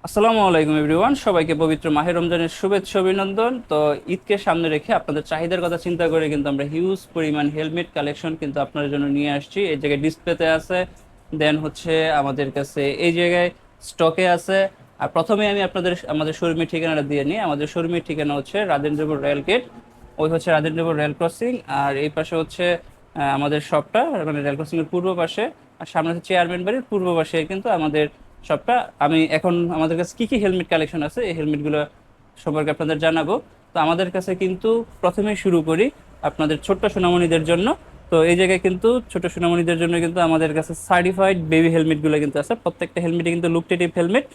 আসসালামু আলাইকুম এভরিওয়ান, সবাইকে পবিত্র মাহে রমজানের শুভেচ্ছা অভিনন্দন। তো ঈদকে সামনে রেখে আপনাদের চাহিদার কথা চিন্তা করে কিন্তু আমরা হিউজ পরিমাণ হেলমেট কালেকশন কিন্তু আপনাদের জন্য নিয়ে আসছি। এই জায়গায় ডিসপ্লেতে আছে, দেন হচ্ছে আমাদের কাছে এই জায়গায় স্টকে আছে। আর প্রথমে আমি আমাদের শোরুমের ঠিকানাটা দিয়ে নিই। আমাদের শোরুমের ঠিকানা হচ্ছে রাজেন্দ্রপুর রেল গেট, ওই হচ্ছে রাজেন্দ্রপুর রেল ক্রসিং। আর এই পাশে হচ্ছে আমাদের শপটা, মানে রেল ক্রসিং এর পূর্ব পাশে। আর সামনে হচ্ছে চেয়ারম্যান বাড়ির পূর্ব পাশে কিন্তু আমাদের শপটা। আমি এখন আমাদের কাছে কি কি হেলমেট কালেকশন আছে এই হেলমেটগুলো সম্পর্কে আপনাদের জানাবো। তো আমাদের কাছে কিন্তু প্রথমেই শুরু করি আপনাদের ছোট্ট সোনামণিদের জন্য। তো এই জায়গায় কিন্তু ছোট সোনামণিদের জন্য কিন্তু আমাদের কাছে সার্টিফাইড বেবি হেলমেটগুলো কিন্তু আছে। প্রত্যেকটা হেলমেটে কিন্তু লুকটেটিভ হেলমেট,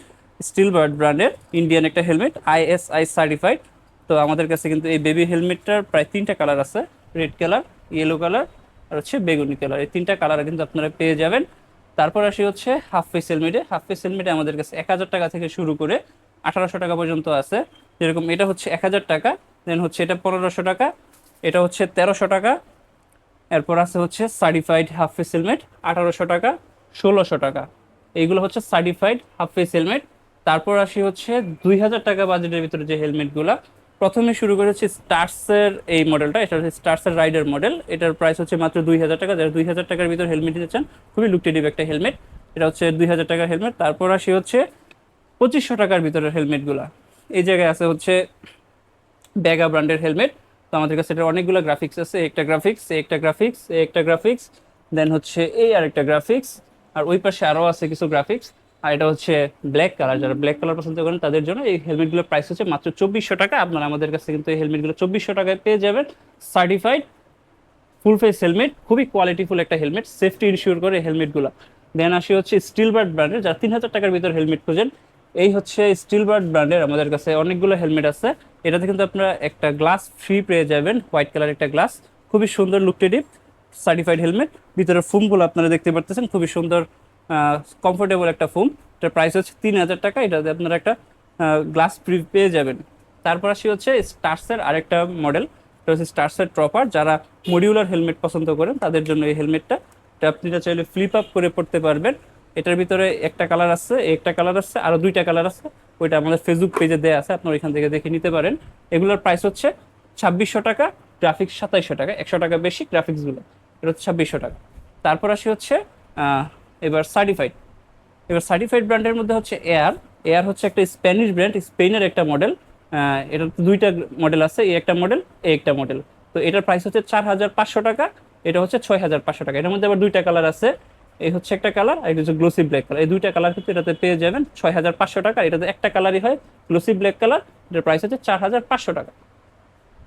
স্টিল বার্ড ব্র্যান্ডের ইন্ডিয়ান একটা হেলমেট, আইএসআই সার্টিফাইড। তো আমাদের কাছে কিন্তু এই বেবি হেলমেটটার প্রায় তিনটা কালার আছে, রেড কালার, ইয়েলো কালার আর হচ্ছে বেগুনি কালার। এই তিনটা কালার কিন্তু আপনারা পেয়ে যাবেন। তারপর আসি হচ্ছে হাফ ফেস হেলমেটে। হাফ ফেস হেলমেটে আমাদের কাছে 1000 টাকা থেকে শুরু করে 1800 টাকা পর্যন্ত আছে। যেরকম এটা হচ্ছে 1000 টাকা, দেন হচ্ছে এটা 1500 টাকা, এটা হচ্ছে 1300 টাকা। এরপর আছে হচ্ছে সার্টিফাইড হাফ ফেস হেলমেট 1800 টাকা, 1600 টাকা। এইগুলো হচ্ছে সার্টিফাইড হাফ ফেস হেলমেট। তারপর আসি হচ্ছে 2000 টাকা বাজেটের ভিতরে যে হেলমেটগুলো। প্রথমে শুরু করেছি স্টার্সের এই মডেলটা, এটা হচ্ছে স্টার্সের রাইডার মডেল। এটার প্রাইস হচ্ছে মাত্র 2000 টাকা। যারা 2000 টাকার ভিতরে হেলমেট নিতে চান, খুবই লুকটেটিভ একটা হেলমেট। এটা হচ্ছে 2000 টাকার হেলমেট। তারপর আসি হচ্ছে 2500 টাকার ভিতরে হেলমেটগুলা। এই জায়গায় আছে হচ্ছে ব্যাগা ব্র্যান্ডের হেলমেট। তো আমাদের কাছে এটা অনেকগুলো গ্রাফিক্স আছে, একটা গ্রাফিক্স, একটা গ্রাফিক্স, একটা গ্রাফিক্স, দেন হচ্ছে এই আরেকটা গ্রাফিক্স। আর ওই পাশে আরও আছে কিছু গ্রাফিক্স। আর এটা হচ্ছে ব্ল্যাক কালার, যারা ব্ল্যাক কালার পছন্দ করেন তাদের জন্য এই হেলমেটগুলোর প্রাইস হচ্ছে মাত্র 2400 টাকা। আপনারা আমাদের কাছে কিন্তু এই হেলমেটগুলো 2400 টাকায় পেয়ে যাবেন। সার্টিফাইড ফুল ফেস হেলমেট, খুবই কোয়ালিটিফুল একটা হেলমেট, সেফটি ইনশিওর করে হেলমেটগুলো। দেন আসি হচ্ছে স্টিল বার্ড ব্র্যান্ডের, যারা 3000 টাকার ভিতর হেলমেট খোঁজেন, এই হচ্ছে স্টিল বার্ড ব্র্যান্ডের আমাদের কাছে অনেকগুলো হেলমেট আছে। এটাতে কিন্তু আপনারা একটা গ্লাস ফ্রি পেয়ে যাবেন, হোয়াইট কালার একটা গ্লাস, খুবই সুন্দর লুকটেটিভ সার্টিফাইড হেলমেট। ভিতরের ফোমগুলো আপনারা দেখতে পারতেছেন, খুবই সুন্দর কমফোর্টেবল একটা ফোম। এটার প্রাইস হচ্ছে 3000 টাকা। এটাতে আপনারা একটা গ্লাস ফ্রি পেয়ে যাবেন। তারপর আসি হচ্ছে স্টার্সের আরেকটা মডেল, এটা হচ্ছে স্টার্সের ট্রপার। যারা মডিউলার হেলমেট পছন্দ করেন তাদের জন্য এই হেলমেটটা। এটা আপনারা চাইলে ফ্লিপ আপ করে পড়তে পারবেন। এটার ভিতরে একটা কালার আছে, একটা কালার আছে, আরো দুইটা কালার আছে। ওইটা আমাদের ফেসবুক পেজে দেওয়া আছে, আপনারা এখান থেকে দেখে নিতে পারেন। এগুলোর প্রাইস হচ্ছে 2600 টাকা, গ্রাফিক্স 2700 টাকা, 100 টাকা বেশি গ্রাফিক্সগুলো। এটা হচ্ছে 2600 টাকা। তারপর আসি হচ্ছে আহ, এবার সার্টিফাইড। এবার সার্টিফাইড ব্র্যান্ডের মধ্যে হচ্ছে এয়ার। এয়ার হচ্ছে একটা স্প্যানিশ ব্র্যান্ড, স্পেনের একটা মডেল। এটার দুইটা মডেল আছে, এই একটা মডেল, এই একটা মডেল। তো এটার প্রাইস হচ্ছে 4500 টাকা, এটা হচ্ছে 6500 টাকা। এটার মধ্যে আবার দুইটা কালার আছে, এই হচ্ছে একটা কালার আর এটা হচ্ছে গ্লোসি ব্ল্যাক কালার। এই দুইটা কালার কিন্তু এটাতে পেয়ে যাবেন 6500 টাকা। এটাতে একটা কালারই হয়, গ্লোসি ব্ল্যাক কালার। এটার প্রাইস হচ্ছে 4500 টাকা।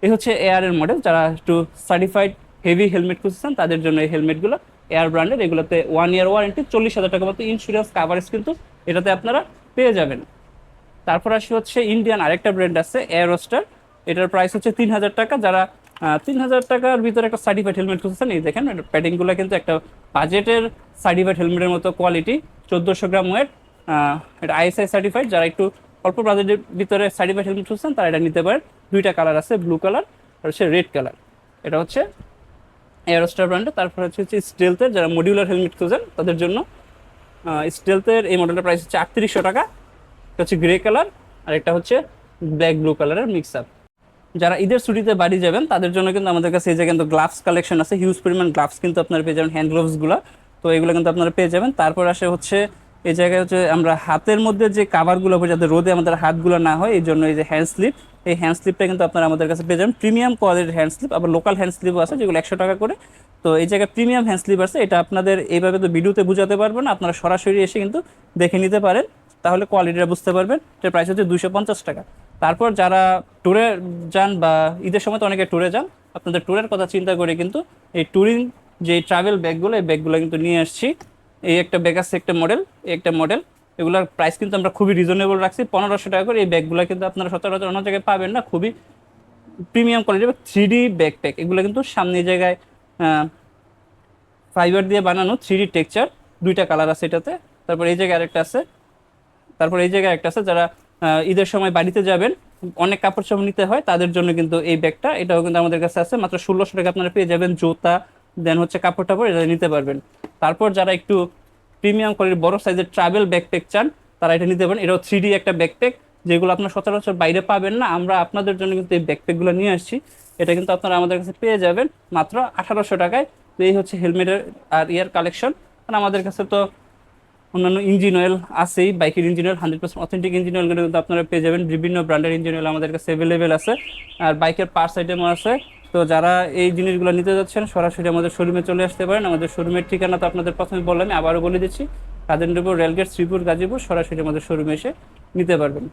এই হচ্ছে এয়ার এর মডেল। যারা একটু সার্টিফাইড হেভি হেলমেট খুঁজছেন তাদের জন্য এই হেলমেটগুলো এয়ার ব্র্যান্ডের। এগুলোতে 1 ইয়ার ওয়ারেন্টি, 40,000 টাকা মতো ইন্স্যুরেন্স কাভারেজ কিন্তু এটাতে আপনারা পেয়ে যাবেন। তারপর আসি হচ্ছে ইন্ডিয়ান আরেকটা ব্র্যান্ড আছে এয়ারোস্টার। এটার প্রাইস হচ্ছে 3000 টাকা। যারা 3000 টাকার ভিতরে একটা সার্টিফাইড হেলমেট খুঁজছেন, এই দেখেন প্যাডিংগুলো কিন্তু একটা বাজেটের সার্টিফাইড হেলমেটের মতো কোয়ালিটি, 1400 গ্রাম ওয়েট। এটা আইএসআই সার্টিফাইড। যারা একটু অল্প বাজেটের ভিতরে সার্টিফাইড হেলমেট খুঁজছেন তারা এটা নিতে পারেন। দুইটা কালার আছে, ব্লু কালার আর হচ্ছে রেড কালার। এটা হচ্ছে এয়ারোস্টার ব্র্যান্ডের। তারপর হচ্ছে স্টেলথের, যারা মডিউলার হেলমেট খুঁজেন তাদের জন্য স্টেলথের এই মডেলটার প্রাইস হচ্ছে 3800 টাকা। এটা হচ্ছে গ্রে কালার আর একটা হচ্ছে ব্ল্যাক ব্লু কালারের মিক্স আপ। যারা ঈদের ছুটিতে বাড়ি যাবেন তাদের জন্য কিন্তু আমাদের কাছে এই যে কিন্তু গ্লাভস কালেকশন আছে, হিউজ পরিমাণ গ্লাভস কিন্তু আপনারা পেয়ে যাবেন, হ্যান্ড গ্লাভস গুলা। তো এগুলো কিন্তু আপনারা পেয়ে যাবেন। তারপর আসে হচ্ছে এই জায়গায় হচ্ছে আমরা হাতের মধ্যে যে কাভারগুলো, যাতে রোদে আমাদের হাতগুলো না হয় এই জন্য এই যে হ্যান্ড স্লিপ, এই হ্যান্ড স্লিপটা কিন্তু আপনারা আমাদের কাছে পেয়ে যাবেন। প্রিমিয়াম কোয়ালিটির হ্যান্ড স্লিপ, আবার লোকাল হ্যান্ড স্লিপও আছে যেগুলো 100 টাকা করে। তো এই জায়গায় প্রিমিয়াম হ্যান্ড স্লিপ আছে। এটা আপনাদের এইভাবে তো ভিডিওতে বোঝাতে পারবো না, আপনারা সরাসরি এসে কিন্তু দেখে নিতে পারেন, তাহলে কোয়ালিটিটা বুঝতে পারবেন। এটার প্রাইস হচ্ছে 250 টাকা। তারপর যারা ট্যুরে যান বা ঈদের সময় তো অনেকে ট্যুরে যান, আপনাদের ট্যুরের কথা চিন্তা করে কিন্তু এই ট্যুরিং যে ট্রাভেল ব্যাগগুলো, এই ব্যাগগুলো কিন্তু নিয়ে আসছি। এই একটা ব্যাগ আছে, একটা মডেল, এই একটা মডেল। এগুলোর প্রাইস কিন্তু আমরা খুবই রিজনেবল রাখছি, 1500 টাকা করে। এই ব্যাগগুলো কিন্তু আপনারা সচরাচর অন্য জায়গায় পাবেন না, খুবই প্রিমিয়াম কোয়ালিটির 3D ব্যাকপ্যাক। এগুলো কিন্তু সামনে জায়গায় ফাইবার দিয়ে বানানো 3D টেক্সচার। দুইটা কালার আছে এটাতে। তারপর এই জায়গায় আরেকটা আছে, তারপর এই জায়গায় একটা আছে। যারা ঈদের সময় বাড়িতে যাবেন, অনেক কাপড় চোপড় নিতে হয়, তাদের জন্য কিন্তু এই ব্যাগটা, এটাও কিন্তু আমাদের কাছে আছে, মাত্র 1600 টাকা আপনারা পেয়ে যাবেন। জুতা দেন হচ্ছে কাপড় টাপড় এটা নিতে পারবেন। তারপর যারা একটু প্রিমিয়াম কোয়ালিটির বড় সাইজের ট্রাভেল ব্যাকপ্যাক চান, তারা এটা নিতে পারেন। এটাও 3D একটা ব্যাকপ্যাক, যেগুলো আপনার সচরাচর বাইরে পাবেন না। আমরা আপনাদের জন্য কিন্তু এই ব্যাকপ্যাকগুলো নিয়ে আসছি। এটা কিন্তু আপনারা আমাদের কাছে পেয়ে যাবেন মাত্র 1800 টাকায়। তো এই হচ্ছে হেলমেটের আর ইয়ার কালেকশন। কারণ আমাদের কাছে তো অন্যান্য ইঞ্জিন অয়েল আছেই, বাইকের ইঞ্জিন অয়েল 100% অথেন্টিক ইঞ্জিন অয়েলগুলো কিন্তু আপনারা পেয়ে যাবেন। বিভিন্ন ব্র্যান্ডের ইঞ্জিন অয়েল আমাদের কাছে অ্যাভেলেবেল আছে, আর বাইকের পার্টস আইটেমও আছে। তো যারা এই জিনিসগুলো নিতে যাচ্ছেন সরাসরি আমাদের শোরুমে চলে আসতে পারেন। আমাদের শোরুমের ঠিকানা তো আপনাদের প্রথমে বললাম, আবারও বলে দিচ্ছি, কাজেন্দ্রপুর রেলগেট, শ্রীপুর, গাজীপুর। সরাসরি আমাদের শোরুমে এসে নিতে পারবেন।